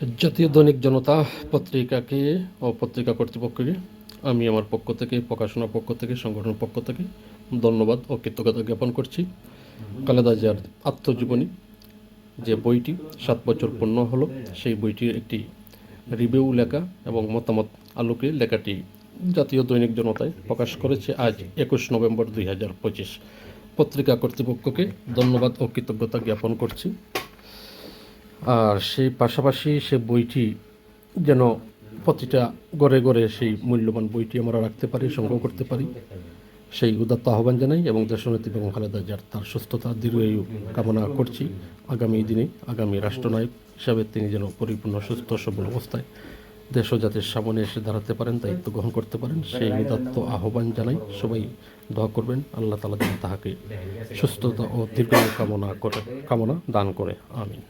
জাতীয় দৈনিক জনতা পত্রিকাকে ও পত্রিকা কর্তৃপক্ষকে আমি আমার পক্ষ থেকে, প্রকাশনার পক্ষ থেকে, সংগঠনের পক্ষ থেকে ধন্যবাদ ও কৃতজ্ঞতা জ্ঞাপন করছি। খালেদা জিয়ার আত্মজীবনী যে বইটি 7 বছর পূর্ণ হলো, সেই বইটির একটি রিভিউ লেখা এবং মতামত আলোকে লেখাটি জাতীয় দৈনিক জনতায় প্রকাশ করেছে আজ 21 নভেম্বর 2025। পত্রিকা কর্তৃপক্ষকে ধন্যবাদ ও কৃতজ্ঞতা জ্ঞাপন করছি। আর সেই পাশাপাশি সে বইটি যেন প্রতিটা ঘরে ঘরে সেই মূল্যবান বইটি আমরা রাখতে পারি, সংগ্রহ করতে পারি, সেই উদাত্ত আহ্বান জানাই এবং দেশনেত্রী বেগম খালেদা জিয়ার তার সুস্থতা দীর্ঘায়ু কামনা করছি। আগামী দিনে আগামী রাষ্ট্রনায়ক হিসাবে তিনি যেন পরিপূর্ণ সুস্থ সবল অবস্থায় দেশ ও জাতির সামনে এসে দাঁড়াতে পারেন, দায়িত্ব গ্রহণ করতে পারেন, সেই উদাত্ত আহ্বান জানাই। সবাই দোয়া করবেন, আল্লাহ তাআলা যেন তাহাকে সুস্থতা ও দীর্ঘায়ু কামনা দান করে। আমিন।